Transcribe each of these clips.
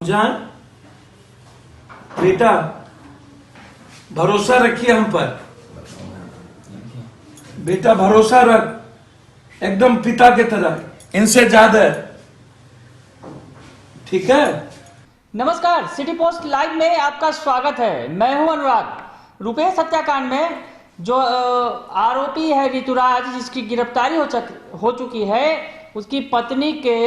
जान बेटा, भरोसा रखिए हम पर। बेटा भरोसा रख, एकदम पिता की तरह, इनसे ज्यादा। ठीक है। नमस्कार, सिटी पोस्ट लाइव में आपका स्वागत है। मैं हूं अनुराग। रुपेश हत्याकांड में जो आरोपी है ऋतुराज, जिसकी गिरफ्तारी हो चुकी है, उसकी पत्नी के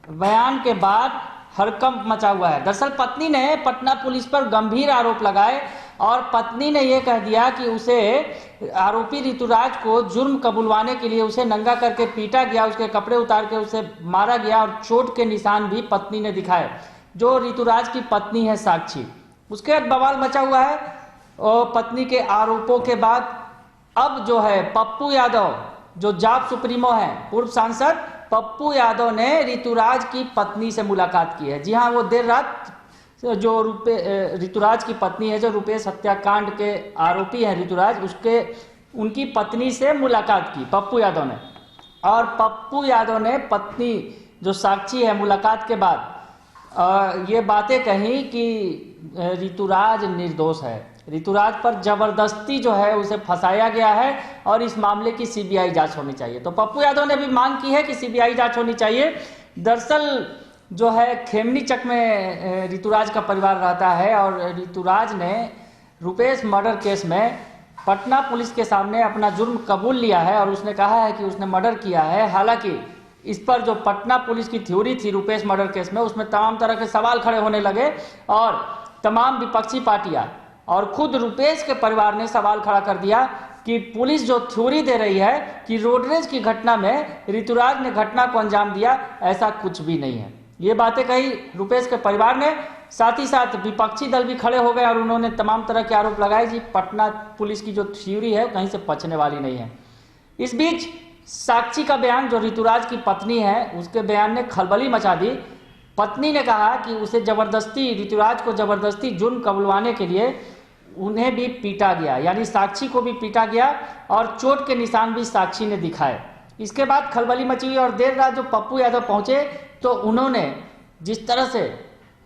बयान के बाद हड़कंप मचा हुआ है। दरअसल पत्नी ने पटना पुलिस पर गंभीर आरोप लगाए और पत्नी ने यह कह दिया कि उसे आरोपी ऋतुराज को जुर्म कबूलवाने के लिए उसे नंगा करके पीटा गया, उसके कपड़े उतार के उसे मारा गया और चोट के निशान भी पत्नी ने दिखाए। जो ऋतुराज की पत्नी है साक्षी, उसके बाद बवाल मचा हुआ है। और पत्नी के आरोपों के बाद अब जो है पप्पू यादव, जो जाप सुप्रीमो है, पूर्व सांसद पप्पू यादव ने ऋतुराज की पत्नी से मुलाकात की है। जी हाँ, वो देर रात जो ऋतुराज की पत्नी है, जो रुपेश हत्याकांड के आरोपी है ऋतुराज, उनकी पत्नी से मुलाकात की पप्पू यादव ने। और पप्पू यादव ने पत्नी जो साक्षी है, मुलाकात के बाद ये बातें कही कि ऋतुराज निर्दोष है, ऋतुराज पर जबरदस्ती जो है उसे फंसाया गया है और इस मामले की सीबीआई जांच होनी चाहिए। तो पप्पू यादव ने भी मांग की है कि सीबीआई जांच होनी चाहिए। दरअसल जो है खेमनी चक में ऋतुराज का परिवार रहता है और ऋतुराज ने रुपेश मर्डर केस में पटना पुलिस के सामने अपना जुर्म कबूल लिया है और उसने कहा है कि उसने मर्डर किया है। हालांकि इस पर जो पटना पुलिस की थ्योरी थी रुपेश मर्डर केस में, उसमें तमाम तरह के सवाल खड़े होने लगे और तमाम विपक्षी पार्टियां और खुद रुपेश के परिवार ने सवाल खड़ा कर दिया कि पुलिस जो थ्योरी दे रही है कि रोडरेज की घटना में ऋतुराज ने घटना को अंजाम दिया, ऐसा कुछ भी नहीं है। ये बातें कही रुपेश के परिवार ने, साथ ही साथ विपक्षी दल भी खड़े हो गए और उन्होंने तमाम तरह के आरोप लगाए जी पटना पुलिस की जो थ्योरी है कहीं से बचने वाली नहीं है। इस बीच साक्षी का बयान, जो ऋतुराज की पत्नी है, उसके बयान ने खलबली मचा दी। पत्नी ने कहा कि उसे जबरदस्ती, ऋतुराज को जबरदस्ती जुर्म कबूलवाने के लिए उन्हें भी पीटा गया, यानी साक्षी को भी पीटा गया और चोट के निशान भी साक्षी ने दिखाए। इसके बाद खलबली मची हुई और देर रात जो पप्पू यादव पहुंचे तो उन्होंने जिस तरह से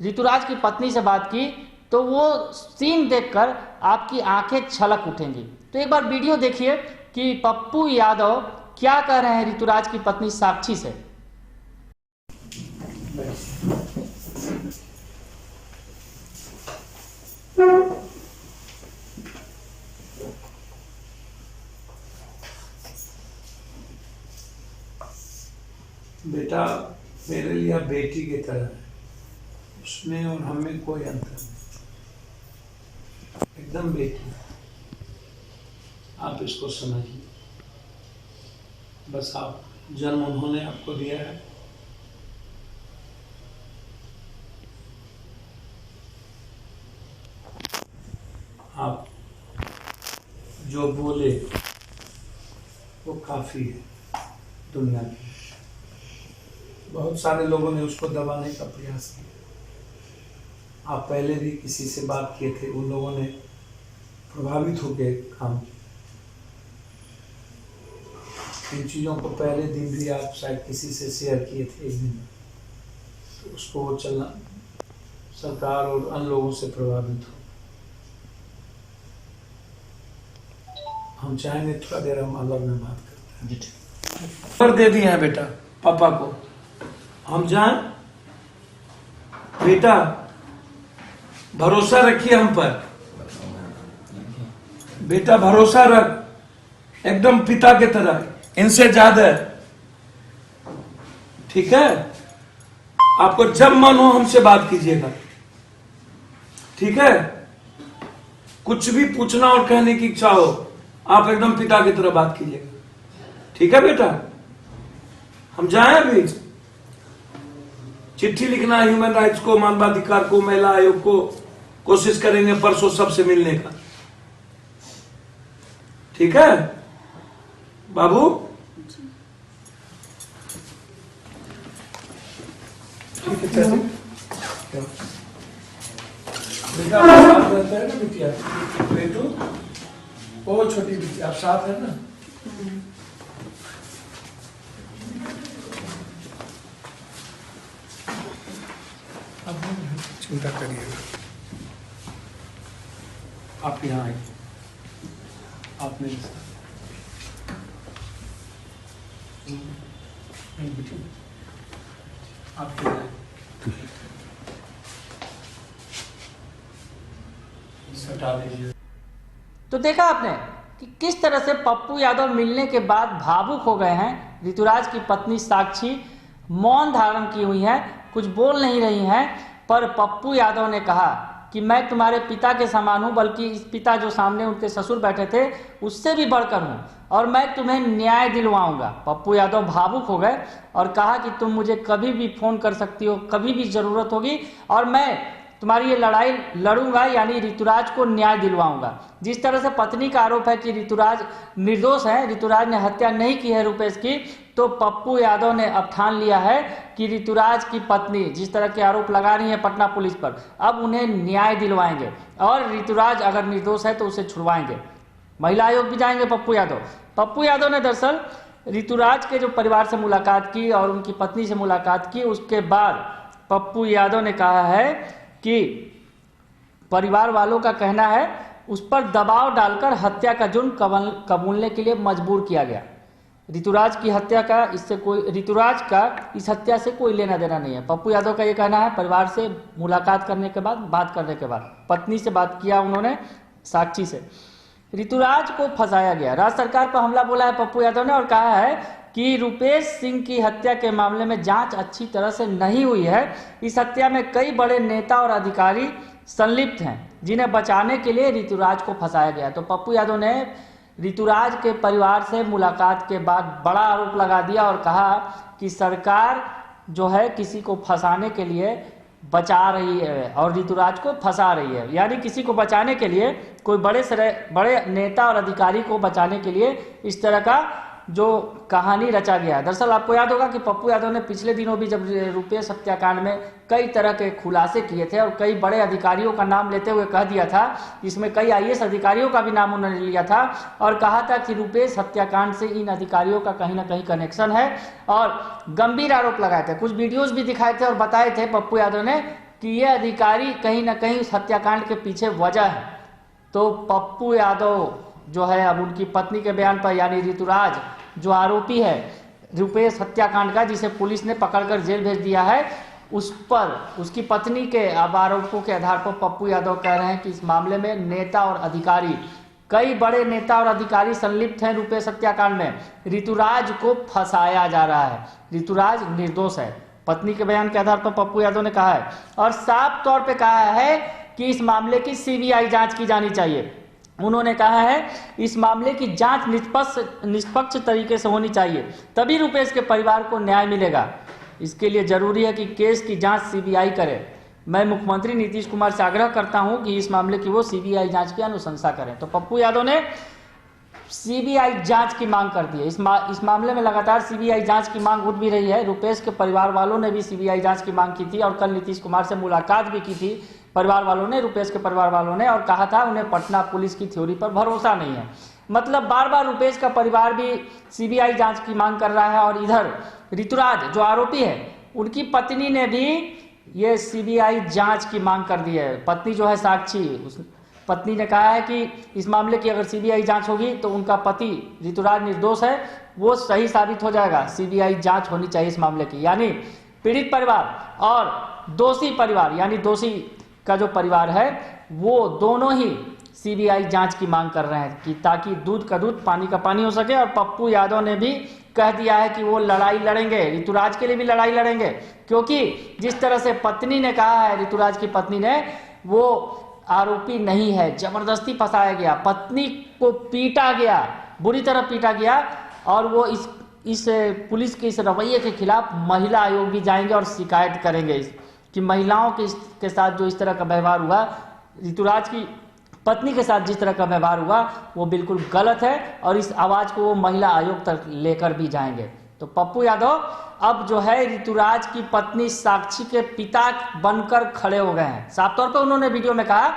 ऋतुराज की पत्नी से बात की, तो वो सीन देखकर आपकी आंखें छलक उठेंगी। तो एक बार वीडियो देखिए कि पप्पू यादव क्या कह रहे हैं ऋतुराज की पत्नी साक्षी से। बेटा मेरे लिए आप बेटी की तरह है, उसमें और हमें कोई अंतर नहीं, एकदम बेटी। आप इसको समझिए, बस आप जन्म उन्होंने आपको दिया है, आप जो बोले वो काफी है। दुनिया में बहुत सारे लोगों ने उसको दबाने का प्रयास किया। आप पहले भी किसी से बात किए थे, उन लोगों ने प्रभावित होकर काम किया। इन चीज़ों को पहले दिन भी आप शायद किसी से शेयर किए थे एक दिन, तो उसको वो चलना सरकार और अन्य लोगों से प्रभावित हो। हम चाहेंगे थोड़ा देर हम अलग में बात करते हैं। नंबर दे दिए हैं बेटा पापा को, हम जान बेटा, भरोसा रखिए हम पर। बेटा भरोसा रख, एकदम पिता की तरह, इनसे ज्यादा। ठीक है। आपको जब मन हो हमसे बात कीजिएगा, ठीक है। कुछ भी पूछना और कहने की इच्छा हो, आप एकदम पिता की तरह बात कीजिएगा, ठीक है बेटा। हम जाएं अभी, चिट्ठी लिखना है ह्यूमन राइट्स को, मानवाधिकार को, महिला आयोग को, कोशिश करेंगे परसों सबसे मिलने का, ठीक है बाबू। ठीक है चलिए। बेटा आप साथ रहते हैं ना बिटिया, बेटू, वो छोटी बिटिया आप साथ है ना। अब चिंता करिएगा। आप यहाँ आए, आप मेरे साथ बैठिए। आप यहाँ आए। सटा लीजिए। तो देखा आपने कि किस तरह से पप्पू यादव मिलने के बाद भावुक हो गए हैं। ऋतुराज की पत्नी साक्षी मौन धारण की हुई है, कुछ बोल नहीं रही हैं, पर पप्पू यादव ने कहा कि मैं तुम्हारे पिता के समान हूं, बल्कि इस पिता जो सामने उनके ससुर बैठे थे उससे भी बढ़कर हूं, और मैं तुम्हें न्याय दिलवाऊंगा। पप्पू यादव भावुक हो गए और कहा कि तुम मुझे कभी भी फोन कर सकती हो, कभी भी जरूरत होगी, और मैं तुम्हारी ये लड़ाई लड़ूंगा, यानी ऋतुराज को न्याय दिलवाऊंगा। जिस तरह से पत्नी का आरोप है कि ऋतुराज निर्दोष है, ऋतुराज ने हत्या नहीं की है रुपेश की, तो पप्पू यादव ने अब ठान लिया है कि ऋतुराज की पत्नी जिस तरह के आरोप लगा रही है पटना पुलिस पर, अब उन्हें न्याय दिलवाएंगे, और ऋतुराज अगर निर्दोष है तो उसे छुड़वाएंगे। महिला आयोग भी जाएंगे पप्पू यादव। पप्पू यादव ने दरअसल ऋतुराज के जो परिवार से मुलाकात की और उनकी पत्नी से मुलाकात की, उसके बाद पप्पू यादव ने कहा है कि परिवार वालों का कहना है उस पर दबाव डालकर हत्या का जुर्म कबूलने के लिए मजबूर किया गया। ऋतुराज की हत्या का ऋतुराज का इस हत्या से कोई लेना देना नहीं है। पप्पू यादव का ये कहना है। परिवार से मुलाकात करने के बाद, बात करने के बाद, पत्नी से बात किया उन्होंने, साक्षी से। ऋतुराज को फंसाया गया, राज्य सरकार पर हमला बोला है पप्पू यादव ने, और कहा है कि रुपेश सिंह की हत्या के मामले में जांच अच्छी तरह से नहीं हुई है। इस हत्या में कई बड़े नेता और अधिकारी संलिप्त हैं, जिन्हें बचाने के लिए ऋतुराज को फंसाया गया। तो पप्पू यादव ने ऋतुराज के परिवार से मुलाकात के बाद बड़ा आरोप लगा दिया और कहा कि सरकार जो है किसी को फंसाने के लिए बचा रही है और ऋतुराज को फंसा रही है, यानी किसी को बचाने के लिए, कोई बड़े नेता और अधिकारी को बचाने के लिए इस तरह का जो कहानी रचा गया। दरअसल आपको याद होगा कि पप्पू यादव ने पिछले दिनों भी जब रुपेश हत्याकांड में कई तरह के खुलासे किए थे और कई बड़े अधिकारियों का नाम लेते हुए कह दिया था, इसमें कई IAS अधिकारियों का भी नाम उन्होंने लिया था, और कहा था कि रुपेश हत्याकांड से इन अधिकारियों का कहीं ना कहीं कनेक्शन है, और गंभीर आरोप लगाए थे। कुछ वीडियोज भी दिखाए थे और बताए थे पप्पू यादव ने कि ये अधिकारी कहीं ना कहीं उस हत्याकांड के पीछे वजह है। तो पप्पू यादव जो है अब उनकी पत्नी के बयान पर, यानी ऋतुराज जो आरोपी है रुपेश हत्याकांड का, जिसे पुलिस ने पकड़कर जेल भेज दिया है, उस पर उसकी पत्नी के अब आरोपों के आधार पर पप्पू यादव कह रहे हैं कि इस मामले में नेता और अधिकारी, कई बड़े नेता और अधिकारी संलिप्त हैं रुपेश हत्याकांड में। ऋतुराज को फंसाया जा रहा है, ऋतुराज निर्दोष है, पत्नी के बयान के आधार पर पप्पू यादव ने कहा है, और साफ तौर पर कहा है कि इस मामले की CBI जांच की जानी चाहिए। उन्होंने कहा है इस मामले की जांच निष्पक्ष तरीके से होनी चाहिए, तभी रुपेश के परिवार को न्याय मिलेगा। इसके लिए जरूरी है कि केस की जांच CBI करे। मैं मुख्यमंत्री नीतीश कुमार से आग्रह करता हूं कि इस मामले की वो CBI जांच की अनुशंसा करें। तो पप्पू यादव ने CBI जांच की मांग कर दी है। इस मामले में लगातार CBI जांच की मांग उठ भी रही है। रुपेश के परिवार वालों ने भी CBI जांच की मांग की थी और कल नीतीश कुमार से मुलाकात भी की थी परिवार वालों ने, रुपेश के परिवार वालों ने, और कहा था उन्हें पटना पुलिस की थ्योरी पर भरोसा नहीं है। मतलब बार बार रुपेश का परिवार भी CBI जांच की मांग कर रहा है, और इधर ऋतुराज जो आरोपी है उनकी पत्नी ने भी ये CBI जांच की मांग कर दी है। पत्नी जो है साक्षी, उस पत्नी ने कहा है कि इस मामले की अगर CBI जांच होगी तो उनका पति ऋतुराज निर्दोष है, वो सही साबित हो जाएगा। CBI जांच होनी चाहिए इस मामले की, यानी पीड़ित परिवार और दोषी परिवार, यानी दोषी का जो परिवार है वो दोनों ही CBI जांच की मांग कर रहे हैं कि ताकि दूध का दूध पानी का पानी हो सके। और पप्पू यादव ने भी कह दिया है कि वो लड़ाई लड़ेंगे, ऋतुराज के लिए भी लड़ाई लड़ेंगे, क्योंकि जिस तरह से पत्नी ने कहा है, ऋतुराज की पत्नी ने, वो आरोपी नहीं है, जबरदस्ती फंसाया गया, पत्नी को पीटा गया, बुरी तरह पीटा गया, और वो इस पुलिस के इस रवैये के खिलाफ महिला आयोग भी जाएंगे और शिकायत करेंगे कि महिलाओं के साथ जो इस तरह का व्यवहार हुआ, ऋतुराज की पत्नी के साथ जिस तरह का व्यवहार हुआ वो बिल्कुल गलत है, और इस आवाज को वो महिला आयोग तक लेकर भी जाएंगे। तो पप्पू यादव अब जो है ऋतुराज की पत्नी साक्षी के पिता बनकर खड़े हो गए हैं। साफ तौर पर उन्होंने वीडियो में कहा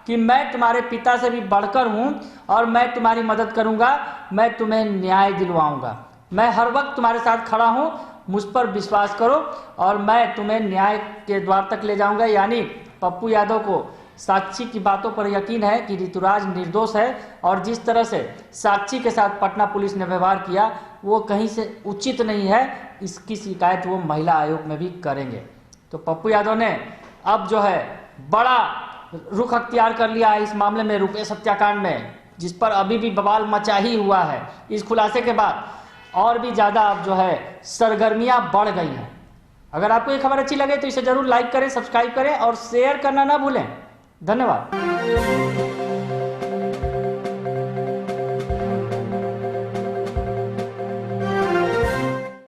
कि मैं तुम्हारे पिता से भी बढ़कर हूं और मैं तुम्हारी मदद करूंगा, मैं तुम्हें न्याय दिलवाऊंगा, मैं हर वक्त तुम्हारे साथ खड़ा हूं, मुझ पर विश्वास करो और मैं तुम्हें न्याय के द्वार तक ले जाऊंगा। यानी पप्पू यादव को साक्षी की बातों पर यकीन है कि ऋतुराज निर्दोष है और जिस तरह से साक्षी के साथ पटना पुलिस ने व्यवहार किया वो कहीं से उचित नहीं है। इसकी शिकायत वो महिला आयोग में भी करेंगे। तो पप्पू यादव ने अब जो है बड़ा रुख अख्तियार कर लिया है इस मामले में, रुपेश हत्याकांड में, जिस पर अभी भी बवाल मचा ही हुआ है। इस खुलासे के बाद और भी ज़्यादा अब जो है सरगर्मियां बढ़ गई हैं। अगर आपको ये खबर अच्छी लगे तो इसे जरूर लाइक करें, सब्सक्राइब करें और शेयर करना ना भूलें। धन्यवाद।